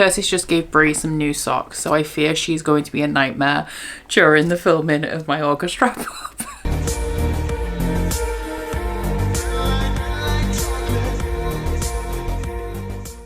Persis just gave Brie some new socks, so I fear she's going to be a nightmare during the filming of my August wrap-up.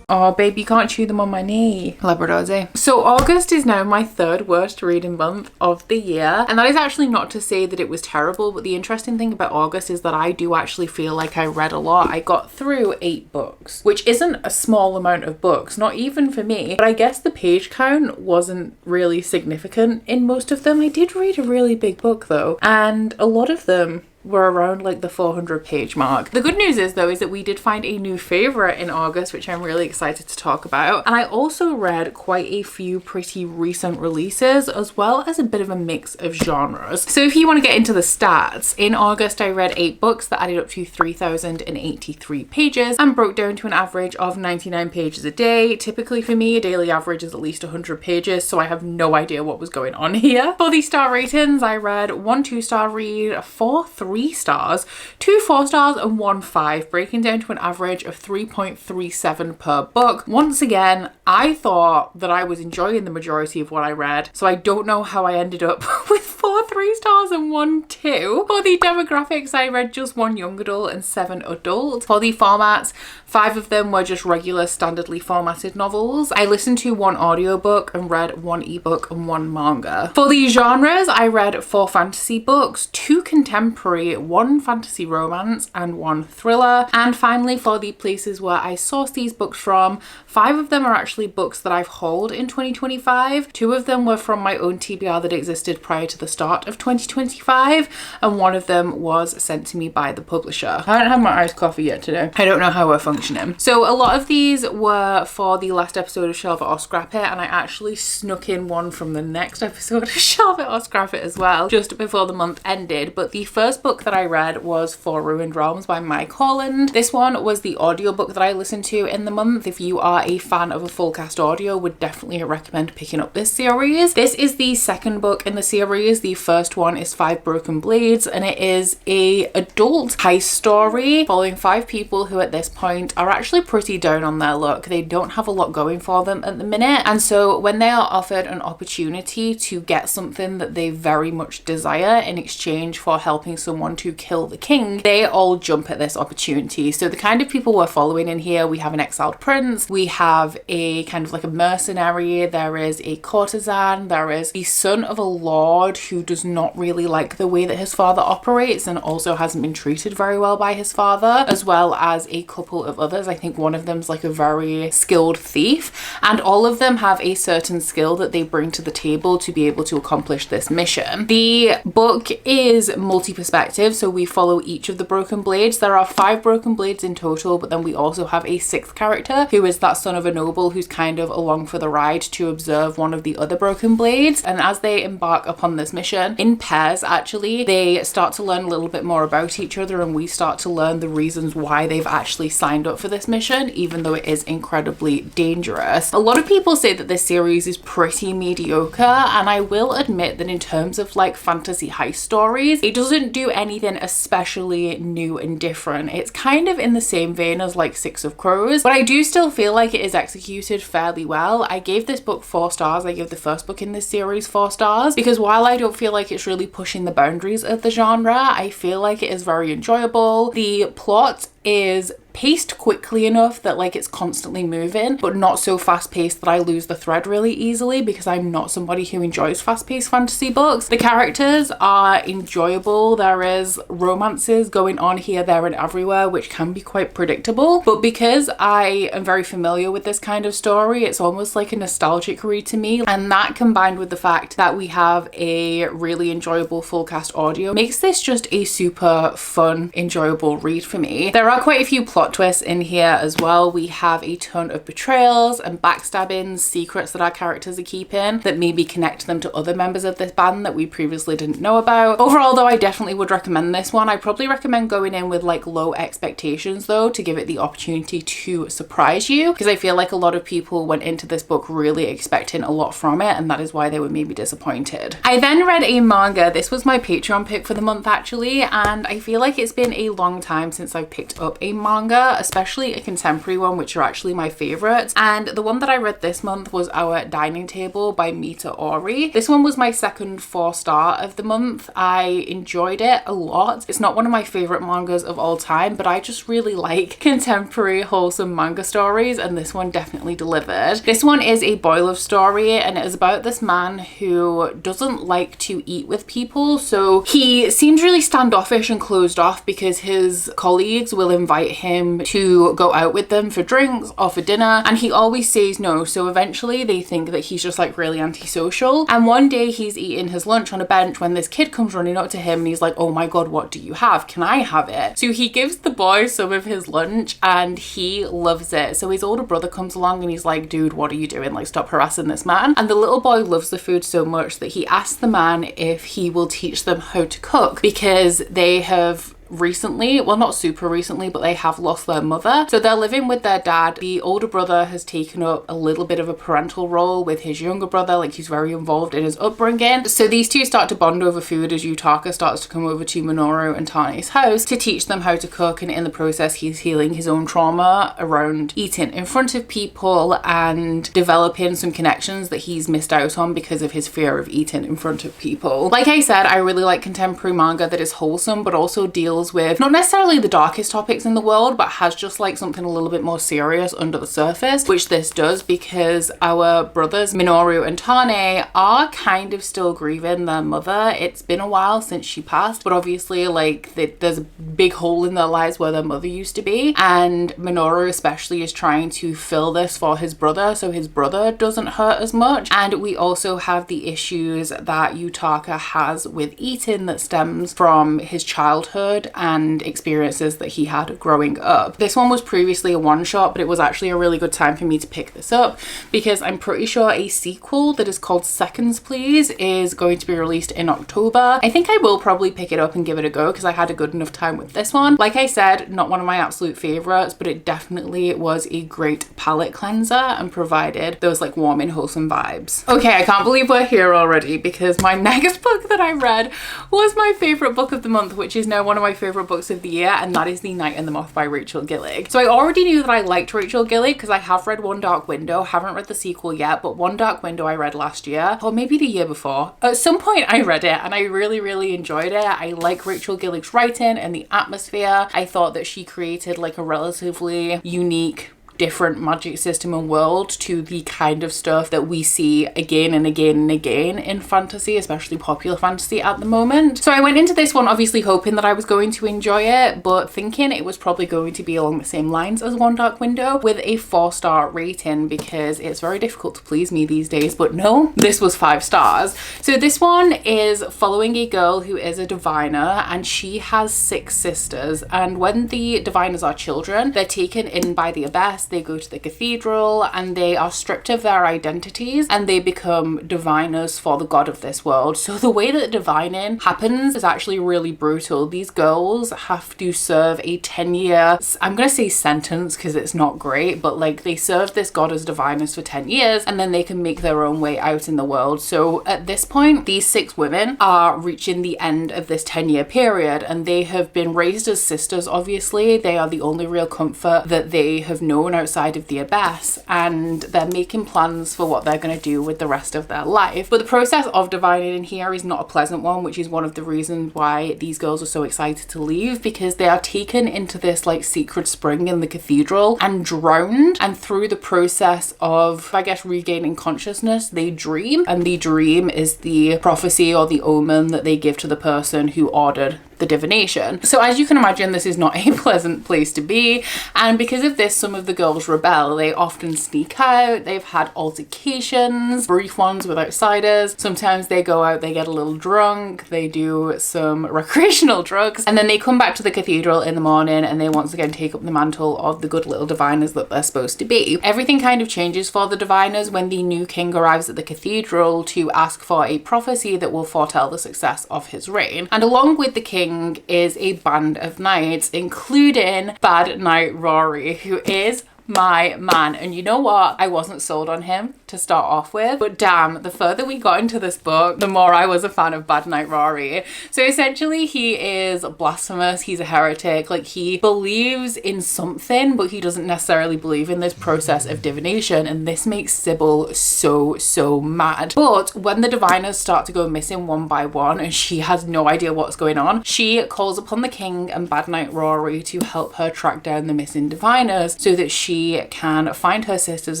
Oh, baby, you can't chew them on my knee. Labradors, eh? So August is now my third worst reading month of the year. And that is actually not to say that it was terrible, but the interesting thing about August is that I do actually feel like I read a lot. I got through 8 books, which isn't a small amount of books, not even for me. But I guess the page count wasn't really significant in most of them. I did read a really big book though, and a lot of them were around like the 400 page mark. The good news is though is that we did find a new favorite in August, which I'm really excited to talk about. And I also read quite a few pretty recent releases, as well as a bit of a mix of genres. So if you want to get into the stats, in August I read 8 books that added up to 3,083 pages and broke down to an average of 99 pages a day. Typically for me, a daily average is at least 100 pages, so I have no idea what was going on here. For the star ratings, I read 1 2-star read, 4 3 stars, 2 4 stars and 1 5, breaking down to an average of 3.37 per book. Once again, I thought that I was enjoying the majority of what I read, so I don't know how I ended up with 4 3 stars and 1 2. For the demographics, I read just 1 young adult and 7 adult. For the formats, 5 of them were just regular standardly formatted novels. I listened to 1 audiobook and read 1 ebook and 1 manga. For the genres, I read 4 fantasy books, 2 contemporary, 1 fantasy romance and 1 thriller. And finally, for the places where I source these books from, 5 of them are actually books that I've hauled in 2025. 2 of them were from my own TBR that existed prior to the start of 2025, and 1 of them was sent to me by the publisher. I haven't had my iced coffee yet today. I don't know how we're functioning. So a lot of these were for the last episode of Shelve It or Scrap It, and I actually snuck in one from the next episode of Shelve It or Scrap It as well, just before the month ended. But the first book that I read was For Ruined Realms by Mike Holland. This one was the audiobook that I listened to in the month. If you are a fan of a full cast audio, would definitely recommend picking up this series. This is the second book in the series. The first one is 5 Broken Blades, and it is a adult heist story following 5 people who at this point are actually pretty down on their luck. They don't have a lot going for them at the minute, and so when they are offered an opportunity to get something that they very much desire in exchange for helping someone to kill the king, they all jump at this opportunity. So the kind of people we're following in here, we have an exiled prince, we have a kind of like a mercenary, there is a courtesan, there is the son of a lord who does not really like the way that his father operates and also hasn't been treated very well by his father, as well as a couple of others. I think one of them's like a very skilled thief, and all of them have a certain skill that they bring to the table to be able to accomplish this mission. The book is multi-perspective, so we follow each of the Broken Blades. There are 5 Broken Blades in total, but then we also have a 6th character who is that son of a noble who's kind of along for the ride to observe one of the other Broken Blades. And as they embark upon this mission in pairs, actually, they start to learn a little bit more about each other, and we start to learn the reasons why they've actually signed up for this mission, even though it is incredibly dangerous. A lot of people say that this series is pretty mediocre, and I will admit that in terms of like fantasy heist stories, it doesn't do anything especially new and different. It's kind of in the same vein as like 6 of Crows, but I do still feel like it is executed fairly well. I gave this book 4 stars. I gave the first book in this series 4 stars because while I don't feel like it's really pushing the boundaries of the genre, I feel like it is very enjoyable. The plot is paced quickly enough that like it's constantly moving, but not so fast paced that I lose the thread really easily, because I'm not somebody who enjoys fast paced fantasy books. The characters are enjoyable. There is romances going on here, there and everywhere, which can be quite predictable, but because I am very familiar with this kind of story, it's almost like a nostalgic read to me, and that combined with the fact that we have a really enjoyable full cast audio makes this just a super fun, enjoyable read for me. There are quite a few plot twists in here as well. We have a ton of betrayals and backstabbings, secrets that our characters are keeping that maybe connect them to other members of this band that we previously didn't know about. Overall though, I definitely would recommend this one. I probably recommend going in with like low expectations though, to give it the opportunity to surprise you, because I feel like a lot of people went into this book really expecting a lot from it, and that is why they were maybe disappointed. I then read a manga. This was my Patreon pick for the month actually, and I feel like it's been a long time since I've picked up a manga, especially a contemporary one, which are actually my favorites. And the one that I read this month was Our Dining Table by Mita Ori. This one was my second 4-star of the month. I enjoyed it a lot. It's not one of my favorite mangas of all time, but I just really like contemporary wholesome manga stories, and this one definitely delivered. This one is a boy love story, and it is about this man who doesn't like to eat with people. So he seems really standoffish and closed off because his colleagues will invite him to go out with them for drinks or for dinner, and he always says no. So eventually they think that he's just like really antisocial. And one day he's eating his lunch on a bench when this kid comes running up to him and he's like, oh my god, what do you have? Can I have it? So he gives the boy some of his lunch and he loves it. So his older brother comes along and he's like, dude, what are you doing? Like, stop harassing this man. And the little boy loves the food so much that he asks the man if he will teach them how to cook, because they have recently, well, not super recently, but they have lost their mother. So they're living with their dad. The older brother has taken up a little bit of a parental role with his younger brother, like he's very involved in his upbringing. So these two start to bond over food as Yutaka starts to come over to Minoru and Tane's house to teach them how to cook, and in the process he's healing his own trauma around eating in front of people and developing some connections that he's missed out on because of his fear of eating in front of people. Like I said, I really like contemporary manga that is wholesome but also deals with not necessarily the darkest topics in the world, but has just like something a little bit more serious under the surface, which this does, because our brothers Minoru and Tane are kind of still grieving their mother. It's been a while since she passed, but obviously like there's a big hole in their lives where their mother used to be, and Minoru especially is trying to fill this for his brother so his brother doesn't hurt as much. And we also have the issues that Yutaka has with eating that stems from his childhood and experiences that he had growing up. This one was previously a one-shot, but it was actually a really good time for me to pick this up because I'm pretty sure a sequel that is called Seconds Please is going to be released in October. I think I will probably pick it up and give it a go because I had a good enough time with this one. Like I said, not one of my absolute favorites, but it definitely was a great palate cleanser and provided those like warming, wholesome vibes. Okay, I can't believe we're here already because my next book that I read was my favorite book of the month, which is now one of my favorite books of the year, and that is The Night and the Moth by Rachel Gillig. So I already knew that I liked Rachel Gillig because I have read One Dark Window, haven't read the sequel yet, but One Dark Window I read last year, or maybe the year before. At some point I read it and I really enjoyed it. I like Rachel Gillig's writing and the atmosphere. I thought that she created like a relatively unique, different magic system and world to the kind of stuff that we see again and again and again in fantasy, especially popular fantasy at the moment. So I went into this one obviously hoping that I was going to enjoy it, but thinking it was probably going to be along the same lines as One Dark Window with a 4-star rating because it's very difficult to please me these days. But no, this was 5 stars. So this one is following a girl who is a diviner, and she has 6 sisters, and when the diviners are children, they're taken in by the abyss. They go to the cathedral and they are stripped of their identities and they become diviners for the god of this world. So the way that divining happens is actually really brutal. These girls have to serve a 10-year, I'm gonna say sentence because it's not great, but like they serve this god as diviners for 10 years and then they can make their own way out in the world. So at this point, these 6 women are reaching the end of this 10-year period, and they have been raised as sisters. Obviously, they are the only real comfort that they have known outside of the abyss, and they're making plans for what they're going to do with the rest of their life. But the process of divining in here is not a pleasant one, which is one of the reasons why these girls are so excited to leave, because they are taken into this like secret spring in the cathedral and drowned, and through the process of, I guess, regaining consciousness, they dream, and the dream is the prophecy or the omen that they give to the person who ordered the divination. So as you can imagine, this is not a pleasant place to be, and because of this, some of the girls rebel. They often sneak out. They've had altercations, brief ones with outsiders. Sometimes they go out, they get a little drunk, they do some recreational drugs, and then they come back to the cathedral in the morning and they once again take up the mantle of the good little diviners that they're supposed to be. Everything kind of changes for the diviners when the new king arrives at the cathedral to ask for a prophecy that will foretell the success of his reign. And along with the king is a band of knights, including Bad Knight Rory, who is my man. And you know what? I wasn't sold on him to start off with, but damn, the further we got into this book, the more I was a fan of Bad Night Rory. So essentially he is blasphemous, he's a heretic, like he believes in something, but he doesn't necessarily believe in this process of divination, and this makes Sybil so mad. But when the diviners start to go missing one by one and she has no idea what's going on, she calls upon the king and Bad Night Rory to help her track down the missing diviners so that she can find her sisters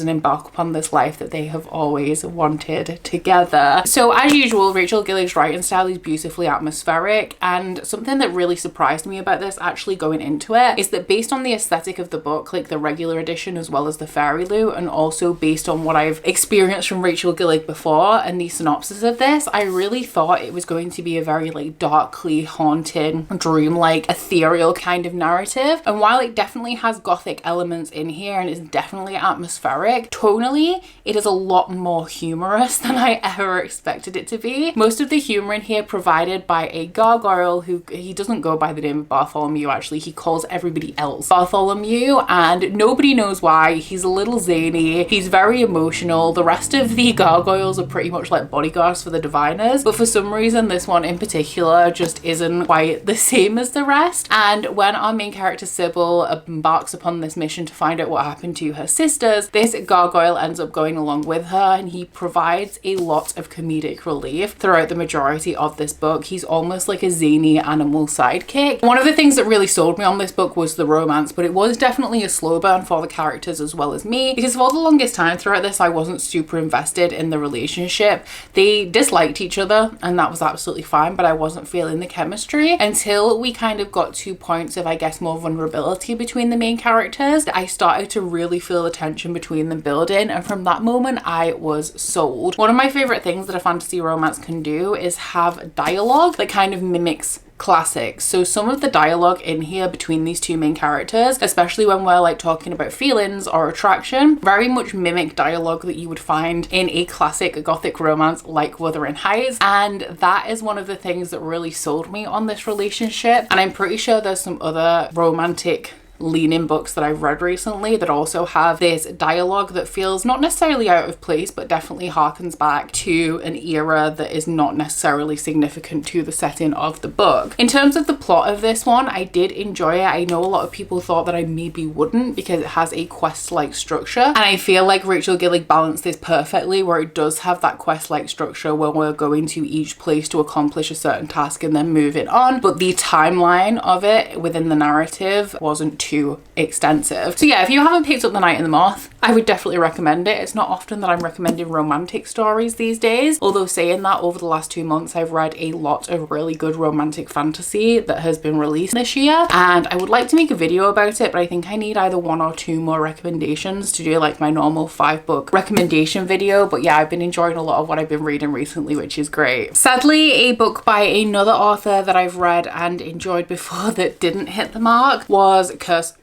and embark upon this life that they have always wanted together. So as usual, Rachel Gillig's writing style is beautifully atmospheric, and something that really surprised me about this actually going into it is that based on the aesthetic of the book, like the regular edition as well as the Fairy Loot, and also based on what I've experienced from Rachel Gillig before and the synopsis of this, I really thought it was going to be a very like darkly haunting, dream-like, ethereal kind of narrative. And while it definitely has gothic elements in here and is definitely atmospheric, tonally it is a lot more humorous than I ever expected it to be. Most of the humor in here provided by a gargoyle who, he doesn't go by the name of Bartholomew actually, he calls everybody else Bartholomew, and nobody knows why. He's a little zany, he's very emotional. The rest of the gargoyles are pretty much like bodyguards for the diviners, but for some reason this one in particular just isn't quite the same as the rest. And when our main character Sybil embarks upon this mission to find out what happened to her sisters, this gargoyle ends up going along with her, and he provides a lot of comedic relief throughout the majority of this book. He's almost like a zany animal sidekick. One of the things that really sold me on this book was the romance, but it was definitely a slow burn for the characters as well as me, because for the longest time throughout this I wasn't super invested in the relationship. They disliked each other and that was absolutely fine, but I wasn't feeling the chemistry until we kind of got to points of, I guess, more vulnerability between the main characters. I started to really feel the tension between them building, and from that moment I was sold. One of my favorite things that a fantasy romance can do is have dialogue that kind of mimics classics. So some of the dialogue in here between these two main characters, especially when we're like talking about feelings or attraction, very much mimic dialogue that you would find in a classic gothic romance like Wuthering Heights, and that is one of the things that really sold me on this relationship. And I'm pretty sure there's some other romantic leaning books that I've read recently that also have this dialogue that feels not necessarily out of place, but definitely harkens back to an era that is not necessarily significant to the setting of the book. In terms of the plot of this one, I did enjoy it. I know a lot of people thought that I maybe wouldn't because it has a quest-like structure, and I feel like Rachel Gillig balanced this perfectly, where it does have that quest-like structure where we're going to each place to accomplish a certain task and then move it on, but the timeline of it within the narrative wasn't too extensive. So yeah, if you haven't picked up The Night and the Moth, I would definitely recommend it. It's not often that I'm recommending romantic stories these days, although saying that, over the last 2 months I've read a lot of really good romantic fantasy that has been released this year, and I would like to make a video about it, but I think I need either 1 or 2 more recommendations to do like my normal 5-book recommendation video. But yeah, I've been enjoying a lot of what I've been reading recently, which is great. Sadly, a book by another author that I've read and enjoyed before that didn't hit the mark was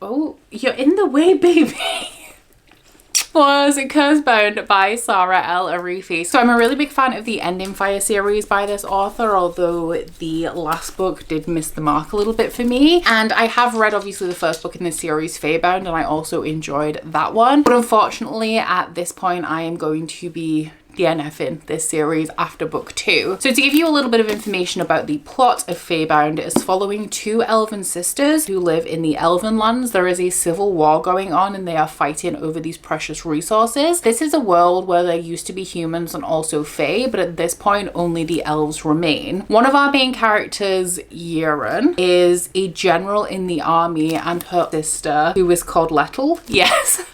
Oh, you're in the way, baby. Was Cursebound by Sarah L. Arifi. So I'm a really big fan of the Ending Fire series by this author, although the last book did miss the mark a little bit for me. And I have read obviously the first book in this series, Fairbound, and I also enjoyed that one. But unfortunately at this point I am going to be DNFing this series after book 2. So to give you a little bit of information about the plot of Fairbound, it is following 2 elven sisters who live in the Elven lands. There is a civil war going on and they are fighting over these precious resources. This is a world where there used to be humans and also fae, but at this point only the elves remain. One of our main characters, Yerin, is a general in the army, and her sister, who is called Lettel, yes,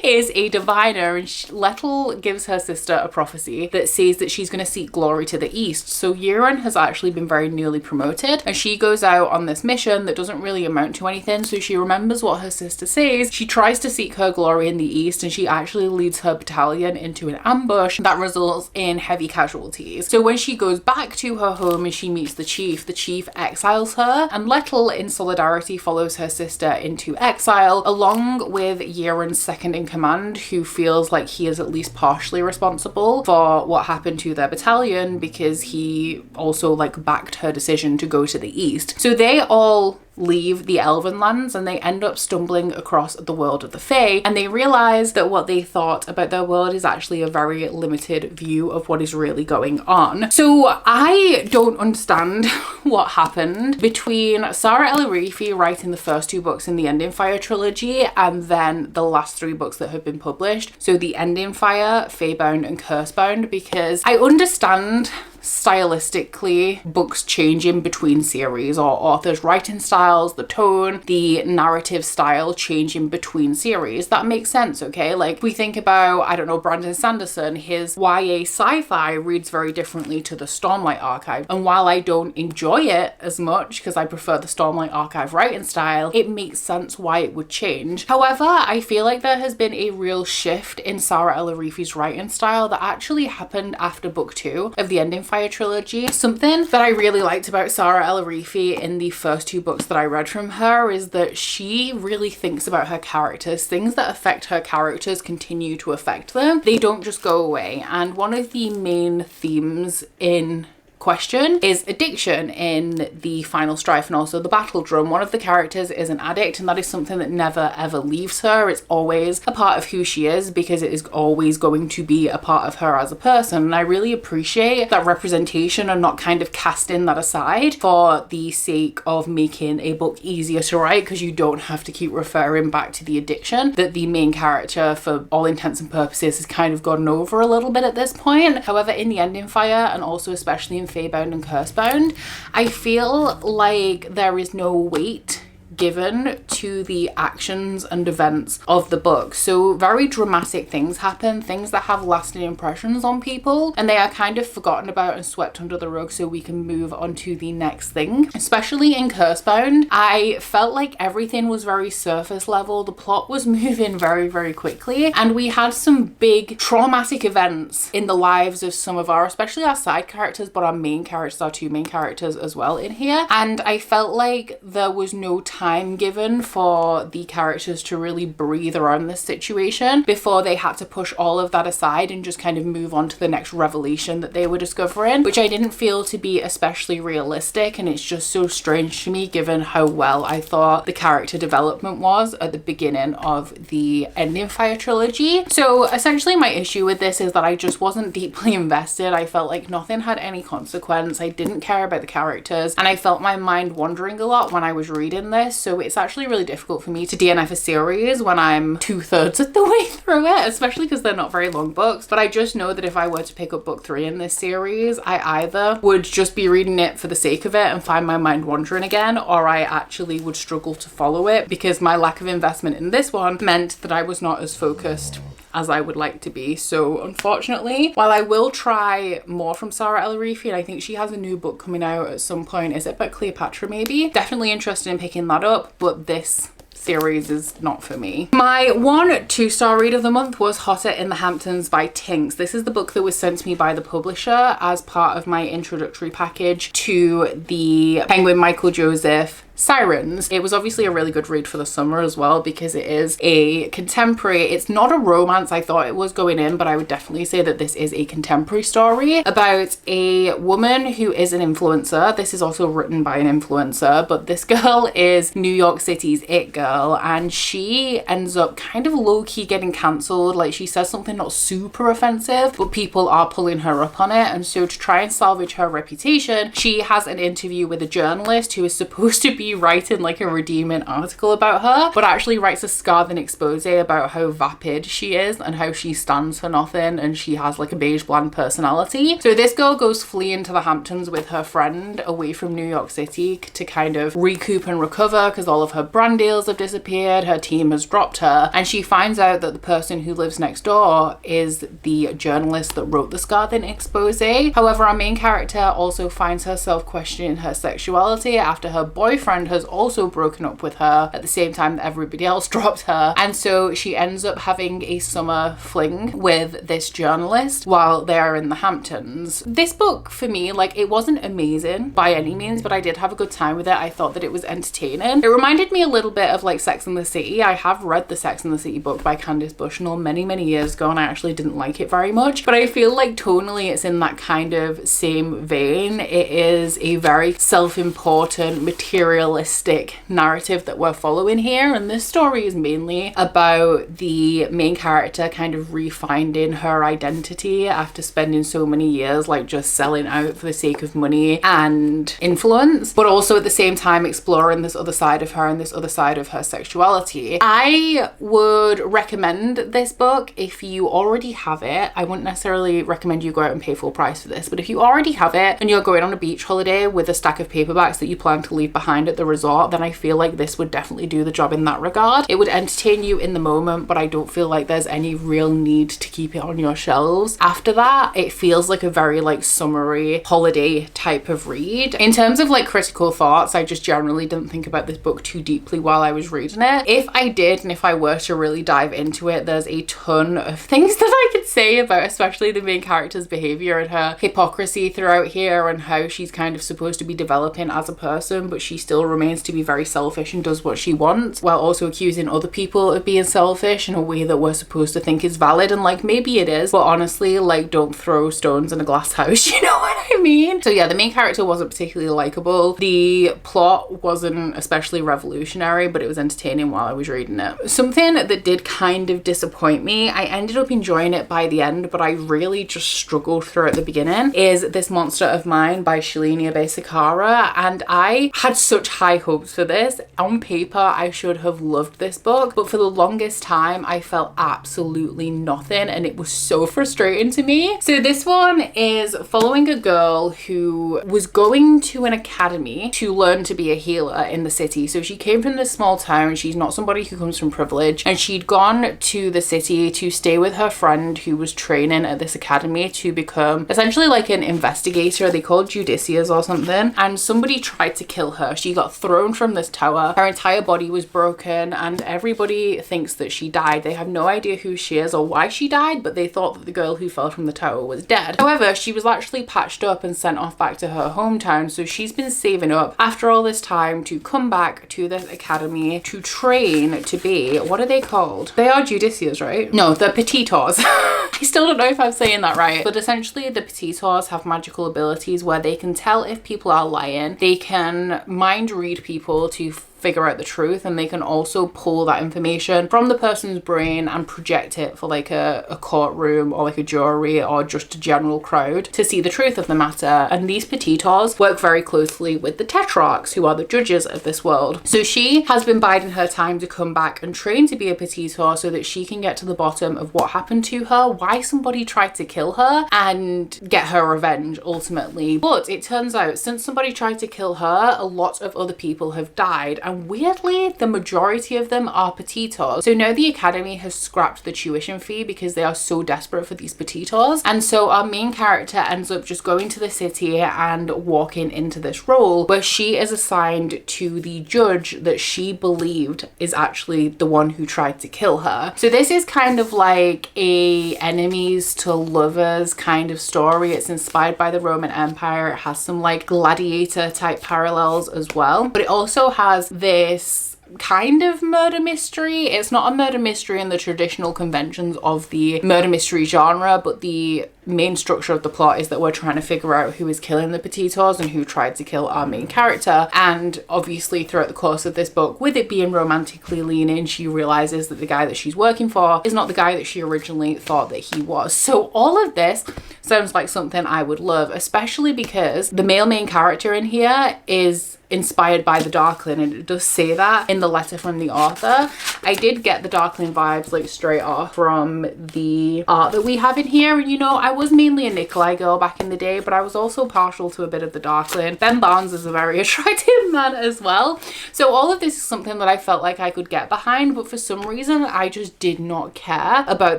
is a diviner, and Lettel gives her sister a prophecy that says that she's going to seek glory to the east. So Yerin has actually been very newly promoted, and she goes out on this mission that doesn't really amount to anything. So she remembers what her sister says, she tries to seek her glory in the east, and she actually leads her battalion into an ambush that results in heavy casualties. So when she goes back to her home and she meets the chief exiles her, and Lettel in solidarity follows her sister into exile along with Yerin's second in command, who feels like he is at least partially responsible for what happened to their battalion because he also like backed her decision to go to the east. So they all leave the Elven lands and they end up stumbling across the world of the Fae, and they realize that what they thought about their world is actually a very limited view of what is really going on. So I don't understand what happened between Sarah Elarifi writing the first 2 books in the Ending Fire trilogy and then the last 3 books that have been published. So the Ending Fire, Faebound and Cursebound, because I understand stylistically books changing between series, or authors' writing styles, the tone, the narrative style changing between series. That makes sense, okay? Like, we think about, I don't know, Brandon Sanderson, his YA sci-fi reads very differently to the Stormlight Archive, and while I don't enjoy it as much because I prefer the Stormlight Archive writing style, it makes sense why it would change. However, I feel like there has been a real shift in Sarah Elarifi's writing style that actually happened after book 2 of the Ending Fire trilogy. Something that I really liked about Sarah Elarifi in the first 2 books that I read from her is that she really thinks about her characters. Things that affect her characters continue to affect them. They don't just go away. And one of the main themes in question is addiction in the Final Strife and also the Battle Drum. One of the characters is an addict, and that is something that never ever leaves her. It's always a part of who she is because it is always going to be a part of her as a person. And I really appreciate that representation and not kind of casting that aside for the sake of making a book easier to write, because you don't have to keep referring back to the addiction that the main character, for all intents and purposes, has kind of gotten over a little bit at this point. However, in the Ending Fire, and also especially in Faebound and Cursebound, I feel like there is no weight given to the actions and events of the book. So very dramatic things happen, things that have lasting impressions on people, and they are kind of forgotten about and swept under the rug so we can move on to the next thing. Especially in Cursebound, I felt like everything was very surface level. The plot was moving very, very quickly, and we had some big traumatic events in the lives of some of our, especially our side characters, but our main characters, our 2 main characters as well in here. And I felt like there was no time given for the characters to really breathe around this situation before they had to push all of that aside and just kind of move on to the next revelation that they were discovering, which I didn't feel to be especially realistic. And it's just so strange to me given how well I thought the character development was at the beginning of the Ending Fire trilogy. So essentially my issue with this is that I just wasn't deeply invested. I felt like nothing had any consequence. I didn't care about the characters, and I felt my mind wandering a lot when I was reading this. So it's actually really difficult for me to DNF a series when I'm 2/3 of the way through it, especially because they're not very long books. But I just know that if I were to pick up book 3 in this series, I either would just be reading it for the sake of it and find my mind wandering again, or I actually would struggle to follow it because my lack of investment in this one meant that I was not as focused as I would like to be. So unfortunately, while I will try more from Sarah Elarifi, and I think she has a new book coming out at some point, is it about Cleopatra maybe? Definitely interested in picking that up, but this series is not for me. My 1 2-star read of the month was Hotter in the Hamptons by Tinks. This is the book that was sent to me by the publisher as part of my introductory package to the Penguin Michael Joseph Sirens. It was obviously a really good read for the summer as well because it is a contemporary. It's not a romance I thought it was going in, but I would definitely say that this is a contemporary story about a woman who is an influencer. This is also written by an influencer, but this girl is New York City's it girl, and she ends up kind of low-key getting cancelled. Like, she says something not super offensive, but people are pulling her up on it, and so to try and salvage her reputation, she has an interview with a journalist who is supposed to be writing like a redeeming article about her, but actually writes a scathing expose about how vapid she is and how she stands for nothing and she has like a beige bland personality. So this girl goes fleeing to the Hamptons with her friend away from New York City to kind of recoup and recover because all of her brand deals have disappeared, her team has dropped her, and she finds out that the person who lives next door is the journalist that wrote the scathing expose. However, our main character also finds herself questioning her sexuality after her boyfriend has also broken up with her at the same time that everybody else dropped her, and so she ends up having a summer fling with this journalist while they are in the Hamptons. This book for me, like, it wasn't amazing by any means, but I did have a good time with it. I thought that it was entertaining. It reminded me a little bit of like Sex and the City. I have read the Sex and the City book by Candice Bushnell many years ago, and I actually didn't like it very much, but I feel like tonally it's in that kind of same vein. It is a very self-important, material realistic narrative that we're following here. And this story is mainly about the main character kind of refinding her identity after spending so many years like just selling out for the sake of money and influence, but also at the same time exploring this other side of her and this other side of her sexuality. I would recommend this book if you already have it. I wouldn't necessarily recommend you go out and pay full price for this, but if you already have it and you're going on a beach holiday with a stack of paperbacks that you plan to leave behind at the resort, then I feel like this would definitely do the job in that regard. It would entertain you in the moment, but I don't feel like there's any real need to keep it on your shelves. After that, it feels like a very like summery holiday type of read. In terms of like critical thoughts, I just generally didn't think about this book too deeply while I was reading it. If I did, and if I were to really dive into it, there's a ton of things that I could say about especially the main character's behavior and her hypocrisy throughout here, and how she's kind of supposed to be developing as a person, but she still remains to be very selfish and does what she wants, while also accusing other people of being selfish in a way that we're supposed to think is valid. And like, maybe it is, but honestly, like, don't throw stones in a glass house, you know what I mean? So yeah, the main character wasn't particularly likable. The plot wasn't especially revolutionary, but it was entertaining while I was reading it. Something that did kind of disappoint me, I ended up enjoying it by the end, but I really just struggled through at the beginning, is This Monster of Mine by Shalini Abesakara. And I had such high hopes for this. On paper, I should have loved this book, but for the longest time, I felt absolutely nothing, and it was so frustrating to me. So this one is following a girl who was going to an academy to learn to be a healer in the city. So she came from this small town. She's not somebody who comes from privilege, and she'd gone to the city to stay with her friend who was training at this academy to become essentially like an investigator. They called judicias or something, and somebody tried to kill her. She got thrown from this tower. Her entire body was broken, and everybody thinks that she died. They have no idea who she is or why she died, but they thought that the girl who fell from the tower was dead. However, she was actually patched up and sent off back to her hometown, so she's been saving up after all this time to come back to this academy to train to be, what are they called? They are judicias, right? No, they're petitos. I still don't know if I'm saying that right, but essentially the petitos have magical abilities where they can tell if people are lying. They can mind read people to figure out the truth, and they can also pull that information from the person's brain and project it for like a courtroom or like a jury or just a general crowd to see the truth of the matter. And these petitos work very closely with the tetrarchs, who are the judges of this world. So she has been biding her time to come back and train to be a petito so that she can get to the bottom of what happened to her, why somebody tried to kill her, and get her revenge ultimately. But it turns out, since somebody tried to kill her, a lot of other people have died, and weirdly, the majority of them are petitos. So now the academy has scrapped the tuition fee because they are so desperate for these petitos. And so our main character ends up just going to the city and walking into this role where she is assigned to the judge that she believed is actually the one who tried to kill her. So this is kind of like a enemies to lovers kind of story. It's inspired by the Roman Empire. It has some like gladiator type parallels as well, but it also has this kind of murder mystery. It's not a murder mystery in the traditional conventions of the murder mystery genre, but the main structure of the plot is that we're trying to figure out who is killing the petitos and who tried to kill our main character. And obviously throughout the course of this book, with it being romantically leaning, she realizes that the guy that she's working for is not the guy that she originally thought that he was. So all of this sounds like something I would love, especially because the male main character in here is inspired by the Darkling, and it does say that in the letter from the author. I did get the Darkling vibes like straight off from the art that we have in here. And you know, I was mainly a Nikolai girl back in the day, but I was also partial to a bit of the Darkling. Ben Barnes is a very attractive man as well. So all of this is something that I felt like I could get behind, but for some reason I just did not care about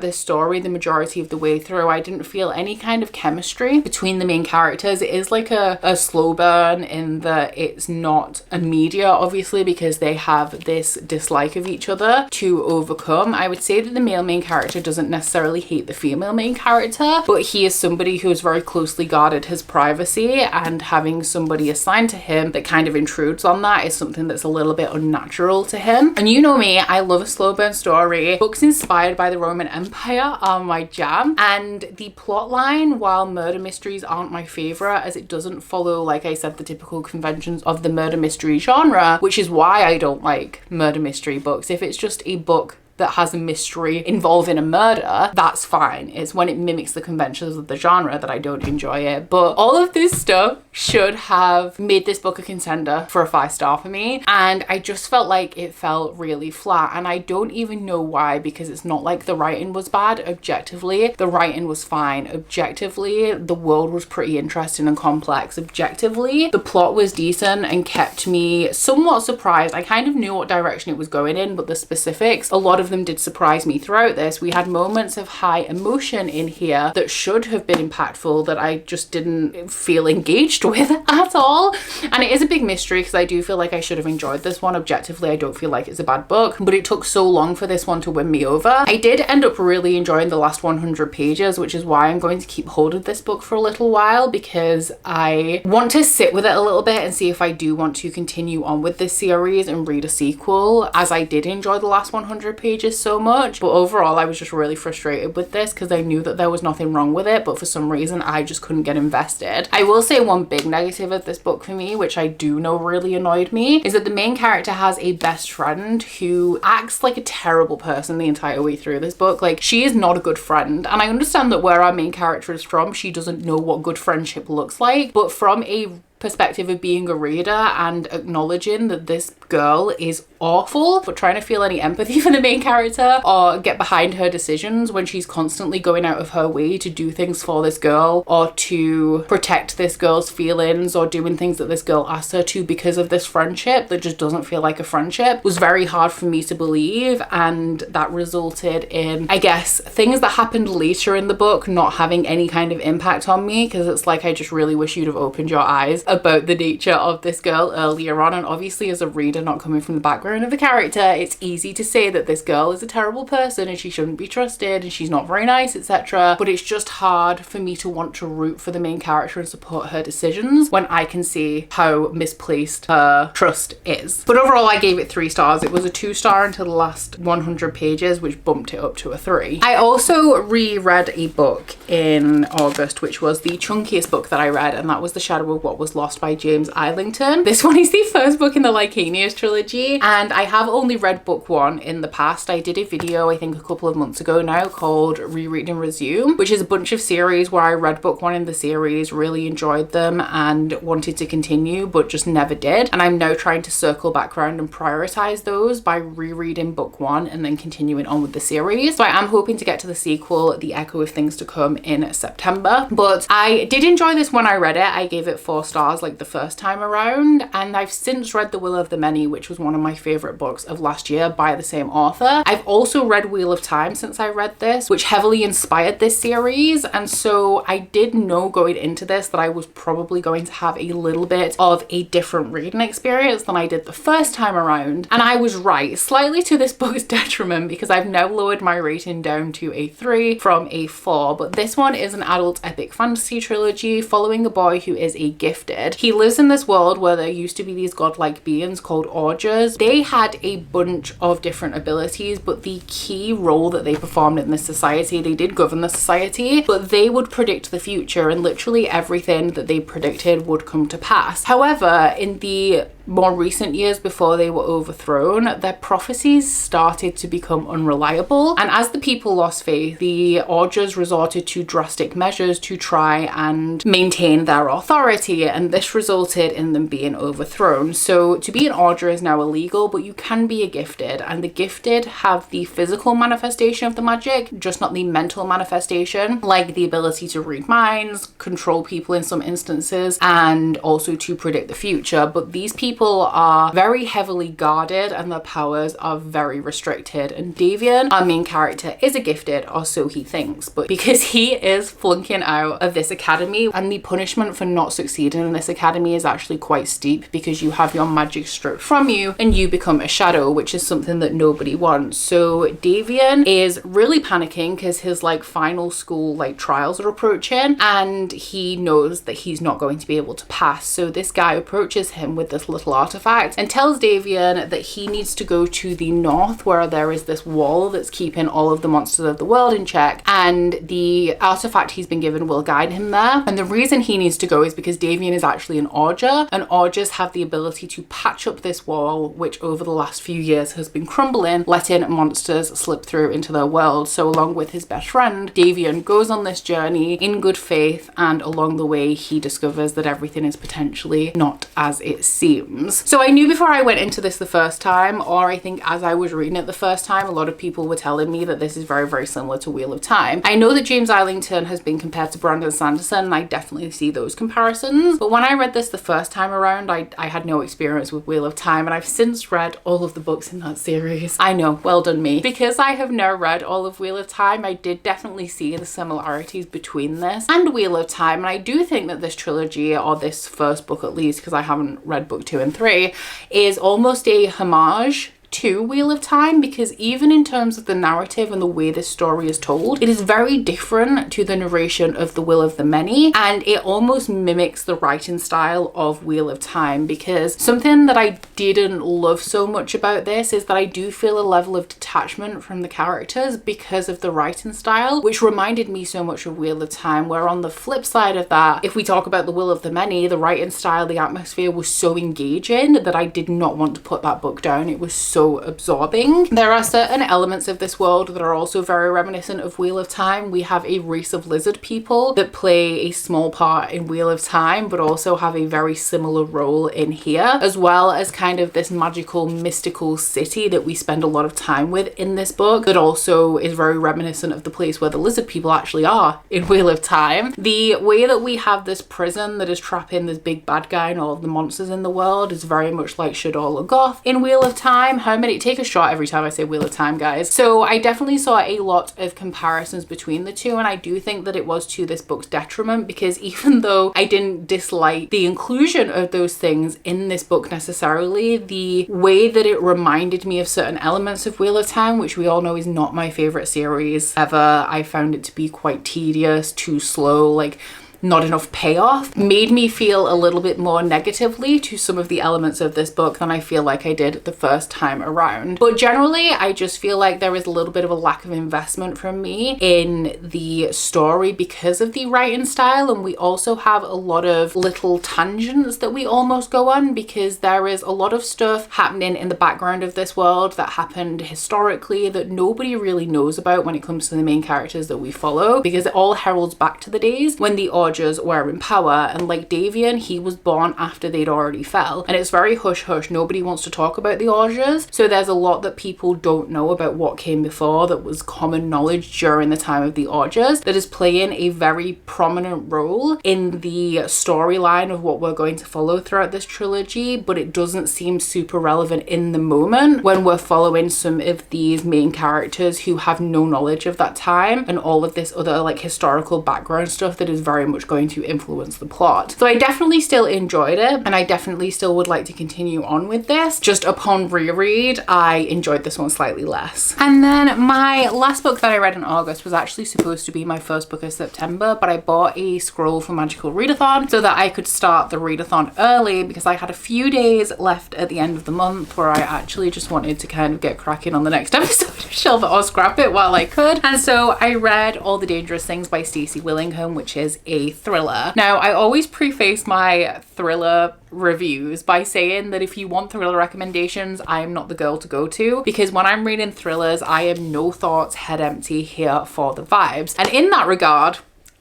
this story the majority of the way through. I didn't feel any kind of chemistry between the main characters. It is like a slow burn in that it's not immediate, obviously, because they have this dislike of each other to overcome. I would say that the male main character doesn't necessarily hate the female main character, but he is somebody who has very closely guarded his privacy, and having somebody assigned to him that kind of intrudes on that is something that's a little bit unnatural to him. And you know me, I love a slow burn story. Books inspired by the Roman Empire are my jam, and the plot line, while murder mysteries aren't my favorite, as it doesn't follow, like I said, the typical conventions of the murder mystery genre, which is why I don't like murder mystery books. If it's just a book that has a mystery involving a murder, that's fine. It's when it mimics the conventions of the genre that I don't enjoy it. But all of this stuff should have made this book a contender for a 5-star for me, and I just felt like it felt really flat, and I don't even know why, because it's not like the writing was bad. Objectively, the writing was fine. Objectively, the world was pretty interesting and complex. Objectively, the plot was decent and kept me somewhat surprised. I kind of knew what direction it was going in, but the specifics, a lot of them did surprise me throughout this. We had moments of high emotion in here that should have been impactful that I just didn't feel engaged with at all. And it is a big mystery because I do feel like I should have enjoyed this one. Objectively, I don't feel like it's a bad book, but it took so long for this one to win me over. I did end up really enjoying the last 100 pages, which is why I'm going to keep hold of this book for a little while, because I want to sit with it a little bit and see if I do want to continue on with this series and read a sequel, as I did enjoy the last 100 pages so much. But overall, I was just really frustrated with this because I knew that there was nothing wrong with it, but for some reason I just couldn't get invested. I will say one big negative of this book for me, which I do know really annoyed me, is that the main character has a best friend who acts like a terrible person the entire way through this book. Like, she is not a good friend, and I understand that where our main character is from, she doesn't know what good friendship looks like, but from a perspective of being a reader and acknowledging that this girl is awful, but trying to feel any empathy for the main character or get behind her decisions when she's constantly going out of her way to do things for this girl or to protect this girl's feelings or doing things that this girl asks her to because of this friendship that just doesn't feel like a friendship, was very hard for me to believe. And that resulted in, I guess, things that happened later in the book not having any kind of impact on me, because it's like I just really wish you'd have opened your eyes about the nature of this girl earlier on. And obviously, as a reader not coming from the background of the character, it's easy to say that this girl is a terrible person and she shouldn't be trusted and she's not very nice, etc. But it's just hard for me to want to root for the main character and support her decisions when I can see how misplaced her trust is. But overall, I gave it 3 stars. It was a 2-star until the last 100 pages, which bumped it up to a 3. I also reread a book in August, which was the chunkiest book that I read, and that was The Shadow of What Was Lost by James Islington. This one is the first book in the Lycanius trilogy, and I have only read book 1 in the past. I did a video, I think a couple of months ago now, called Reread and Resume, which is a bunch of series where I read book 1 in the series, really enjoyed them and wanted to continue, but just never did. And I'm now trying to circle back around and prioritize those by rereading book 1 and then continuing on with the series. So I am hoping to get to the sequel, The Echo of Things to Come, in September. But I did enjoy this when I read it. I gave it 4 stars like the first time around, and I've since read The Will of the Many, which was one of my favorite books of last year by the same author. I've also read Wheel of Time since I read this, which heavily inspired this series, and so I did know going into this that I was probably going to have a little bit of a different reading experience than I did the first time around, and I was right, slightly to this book's detriment, because I've now lowered my rating down to a 3 from a 4. But this one is an adult epic fantasy trilogy following a boy who is a gifted. He lives in this world where there used to be these godlike beings called augurs. They had a bunch of different abilities, but the key role that they performed in this society, they did govern the society, but they would predict the future, and literally everything that they predicted would come to pass. However, in the more recent years before they were overthrown, their prophecies started to become unreliable, and as the people lost faith, the augurs resorted to drastic measures to try and maintain their authority, and this resulted in them being overthrown. So to be an augur is now illegal, but you can be a gifted, and the gifted have the physical manifestation of the magic, just not the mental manifestation, like the ability to read minds, control people in some instances, and also to predict the future. But these people are very heavily guarded and their powers are very restricted, and Davian, our main character, is a gifted, or so he thinks, but because he is flunking out of this academy, and the punishment for not succeeding in this academy is actually quite steep, because you have your magic stripped from you and you become a shadow, which is something that nobody wants. So Davian is really panicking because his final school trials are approaching, and he knows that he's not going to be able to pass. So this guy approaches him with this little historical artifact and tells Davian that he needs to go to the north where there is this wall that's keeping all of the monsters of the world in check, and the artifact he's been given will guide him there. And the reason he needs to go is because Davian is actually an augur, and augurs have the ability to patch up this wall, which over the last few years has been crumbling, letting monsters slip through into their world. So along with his best friend, Davian goes on this journey in good faith, and along the way he discovers that everything is potentially not as it seems. So I knew before I went into this the first time, or I think as I was reading it the first time, a lot of people were telling me that this is very, very similar to Wheel of Time. I know that James Islington has been compared to Brandon Sanderson, and I definitely see those comparisons. But when I read this the first time around, I had no experience with Wheel of Time, and I've since read all of the books in that series. I know, well done me. Because I have now read all of Wheel of Time, I did definitely see the similarities between this and Wheel of Time, and I do think that this trilogy, or this first book at least, because I haven't read book 2 and 3, is almost a homage to Wheel of Time, because even in terms of the narrative and the way this story is told, it is very different to the narration of The Will of the Many, and it almost mimics the writing style of Wheel of Time. Because something that I didn't love so much about this is that I do feel a level of detachment from the characters because of the writing style, which reminded me so much of Wheel of Time, where on the flip side of that, if we talk about The Will of the Many, the writing style, the atmosphere was so engaging that I did not want to put that book down. It was so absorbing. There are certain elements of this world that are also very reminiscent of Wheel of Time. We have a race of lizard people that play a small part in Wheel of Time, but also have a very similar role in here, as well as kind of this magical, mystical city that we spend a lot of time with in this book, that also is very reminiscent of the place where the lizard people actually are in Wheel of Time. The way that we have this prison that is trapping this big bad guy and all of the monsters in the world is very much like Shadol Goth in Wheel of Time. Take a shot every time I say Wheel of Time, guys. So I definitely saw a lot of comparisons between the two, and I do think that it was to this book's detriment, because even though I didn't dislike the inclusion of those things in this book necessarily, the way that it reminded me of certain elements of Wheel of Time, which we all know is not my favorite series ever, I found it to be quite tedious, too slow, like not enough payoff, made me feel a little bit more negatively to some of the elements of this book than I feel like I did the first time around. But generally, I just feel like there is a little bit of a lack of investment from me in the story because of the writing style, and we also have a lot of little tangents that we almost go on, because there is a lot of stuff happening in the background of this world that happened historically that nobody really knows about when it comes to the main characters that we follow, because it all heralds back to the days when the augurs were in power. And like Davian, he was born after they'd already fell, and it's very hush hush. Nobody wants to talk about the augurs, so there's a lot that people don't know about what came before that was common knowledge during the time of the augurs, that is playing a very prominent role in the storyline of what we're going to follow throughout this trilogy. But it doesn't seem super relevant in the moment when we're following some of these main characters who have no knowledge of that time and all of this other like historical background stuff that is very much going to influence the plot. So I definitely still enjoyed it, and I definitely still would like to continue on with this. Just upon reread, I enjoyed this one slightly less. And then my last book that I read in August was actually supposed to be my first book of September, but I bought a scroll for Magical Readathon so that I could start the readathon early, because I had a few days left at the end of the month where I actually just wanted to kind of get cracking on the next episode, shelve it or scrap it while I could. And so I read All the Dangerous Things by Stacey Willingham, which is a thriller. Now, I always preface my thriller reviews by saying that if you want thriller recommendations, I am not the girl to go to, because when I'm reading thrillers, I am no thoughts, head empty, here for the vibes. And in that regard,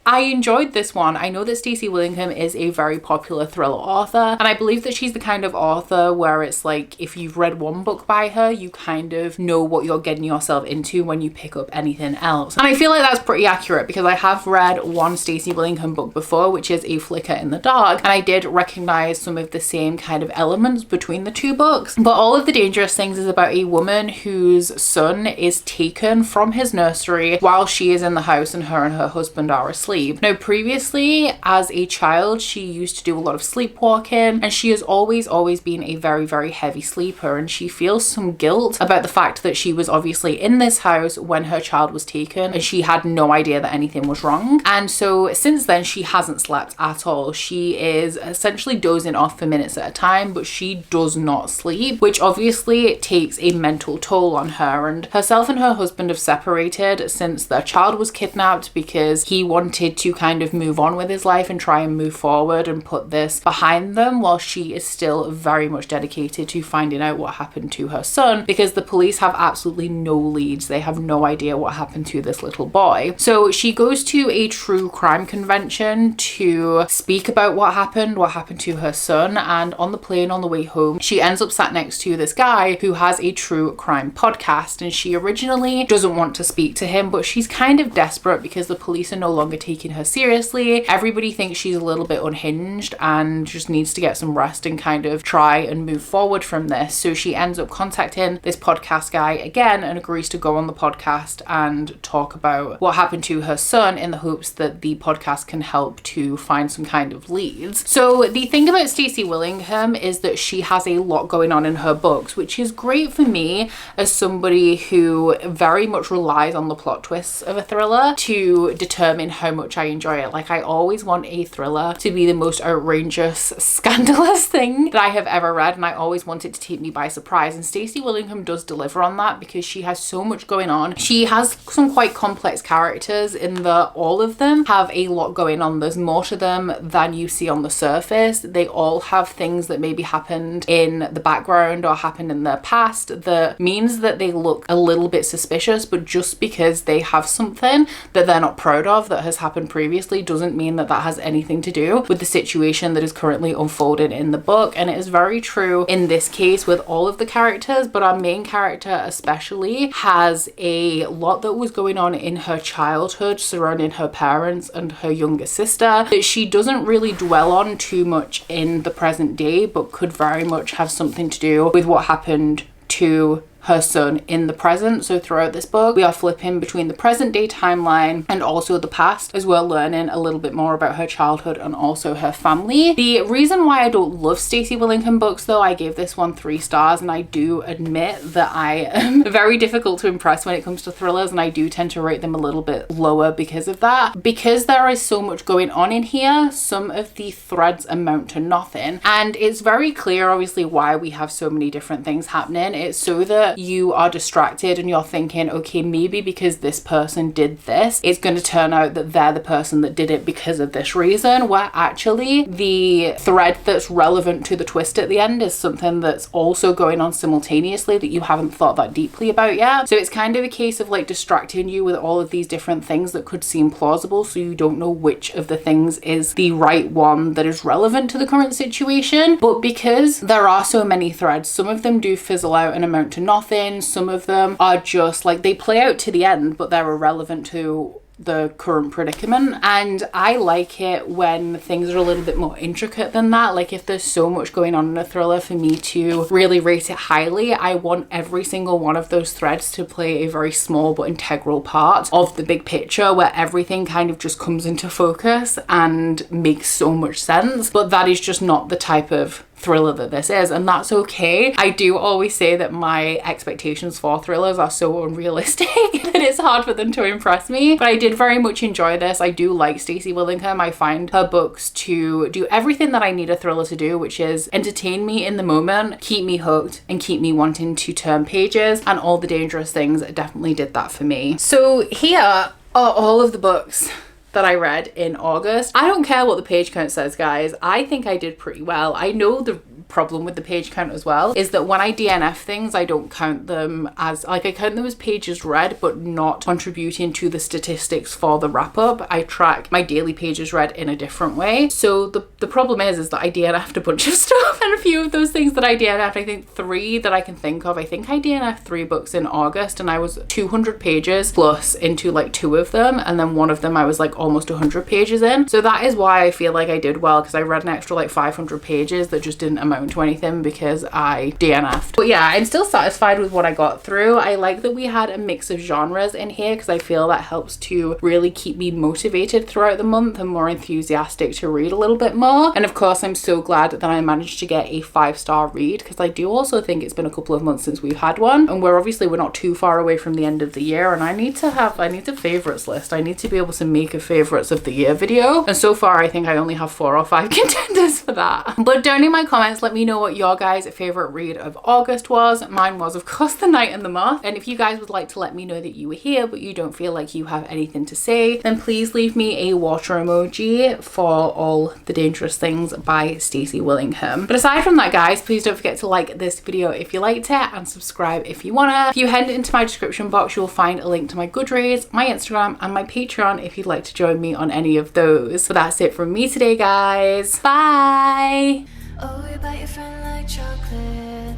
I enjoyed this one. I know that Stacey Willingham is a very popular thriller author, and I believe that she's the kind of author where it's like, if you've read one book by her, you kind of know what you're getting yourself into when you pick up anything else. And I feel like that's pretty accurate, because I have read one Stacey Willingham book before, which is A Flicker in the Dark, and I did recognize some of the same kind of elements between the two books. But All of the Dangerous Things is about a woman whose son is taken from his nursery while she is in the house and her husband are asleep. sleep. Now, previously as a child, she used to do a lot of sleepwalking, and she has always been a very heavy sleeper, and she feels some guilt about the fact that she was obviously in this house when her child was taken and she had no idea that anything was wrong. And so since then she hasn't slept at all. She is essentially dozing off for minutes at a time, but she does not sleep, which obviously takes a mental toll on her. And herself and her husband have separated since their child was kidnapped because he wanted to kind of move on with his life and try and move forward and put this behind them, while she is still very much dedicated to finding out what happened to her son, because the police have absolutely no leads. They have no idea what happened to this little boy. So she goes to a true crime convention to speak about what happened to her son, and on the plane on the way home she ends up sat next to this guy who has a true crime podcast, and she originally doesn't want to speak to him, but she's kind of desperate because the police are no longer taking her seriously. Everybody thinks she's a little bit unhinged and just needs to get some rest and kind of try and move forward from this. So she ends up contacting this podcast guy again and agrees to go on the podcast and talk about what happened to her son in the hopes that the podcast can help to find some kind of leads. So the thing about Stacey Willingham is that she has a lot going on in her books, which is great for me as somebody who very much relies on the plot twists of a thriller to determine how much I enjoy it. Like, I always want a thriller to be the most outrageous, scandalous thing that I have ever read, and I always want it to take me by surprise, and Stacey Willingham does deliver on that because she has so much going on. She has some quite complex characters in that all of them have a lot going on. There's more to them than you see on the surface. They all have things that maybe happened in the background or happened in their past that means that they look a little bit suspicious, but just because they have something that they're not proud of that has happened previously doesn't mean that that has anything to do with the situation that is currently unfolded in the book. And it is very true in this case with all of the characters, but our main character especially has a lot that was going on in her childhood surrounding her parents and her younger sister that she doesn't really dwell on too much in the present day, but could very much have something to do with what happened to her son in the present. So throughout this book we are flipping between the present day timeline and also the past, as we're learning a little bit more about her childhood and also her family. The reason why I don't love Stacey Willingham books though, I gave this one 3 stars, and I do admit that I am very difficult to impress when it comes to thrillers, and I do tend to rate them a little bit lower because of that. Because there is so much going on in here, some of the threads amount to nothing, and it's very clear obviously why we have so many different things happening. It's so that you are distracted and you're thinking, okay, maybe because this person did this, it's going to turn out that they're the person that did it because of this reason, where actually the thread that's relevant to the twist at the end is something that's also going on simultaneously that you haven't thought that deeply about yet. So it's kind of a case of like distracting you with all of these different things that could seem plausible, so you don't know which of the things is the right one that is relevant to the current situation. But because there are so many threads, some of them do fizzle out and amount to nothing. Some of them are just like they play out to the end, but they're irrelevant to the current predicament. And I like it when things are a little bit more intricate than that. Like, if there's so much going on in a thriller for me to really rate it highly, I want every single one of those threads to play a very small but integral part of the big picture, where everything kind of just comes into focus and makes so much sense. But that is just not the type of thriller that this is, and that's okay. I do always say that my expectations for thrillers are so unrealistic that it's hard for them to impress me, but I did very much enjoy this. I do like Stacey Willingham. I find her books to do everything that I need a thriller to do, which is entertain me in the moment, keep me hooked, and keep me wanting to turn pages, and All the Dangerous Things definitely did that for me. So here are all of the books that I read in August. I don't care what the page count says, guys. I think I did pretty well. I know the problem with the page count as well is that when I DNF things, I don't count them as, like, I count them as pages read but not contributing to the statistics for the wrap up. I track my daily pages read in a different way. So the problem is that I DNF'd a bunch of stuff, and a few of those things that I DNF'd, I think 3 that I can think of, I think I DNF'd 3 books in August, and I was 200 pages plus into like 2 of them, and then one of them I was like almost 100 pages in. So that is why I feel like I did well, because I read an extra like 500 pages that just didn't amount amount to anything because I DNF'd. But yeah, I'm still satisfied with what I got through. I like that we had a mix of genres in here because I feel that helps to really keep me motivated throughout the month and more enthusiastic to read a little bit more. And of course, I'm so glad that I managed to get a 5-star read because I do also think it's been a couple of months since we've had one, and we're not too far away from the end of the year, and I need a favorites list. I need to be able to make a favorites of the year video, and so far I think I only have 4 or 5 contenders for that. But down in my comments, let me know what your guys' favorite read of August was. Mine was of course The Night and the Moth, and if you guys would like to let me know that you were here but you don't feel like you have anything to say, then please leave me a water emoji for All the Dangerous Things by Stacey Willingham. But aside from that, guys, please don't forget to like this video if you liked it and subscribe if you wanna. If you head into my description box, you'll find a link to my Goodreads, my Instagram, and my Patreon if you'd like to join me on any of those. But that's it from me today, guys. Bye! Oh, you bite your friend like chocolate.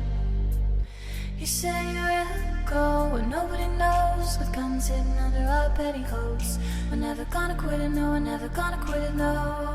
You say you will go where nobody knows, with guns hidden under our petticoats. We're never gonna quit it, no, we're never gonna quit it, no.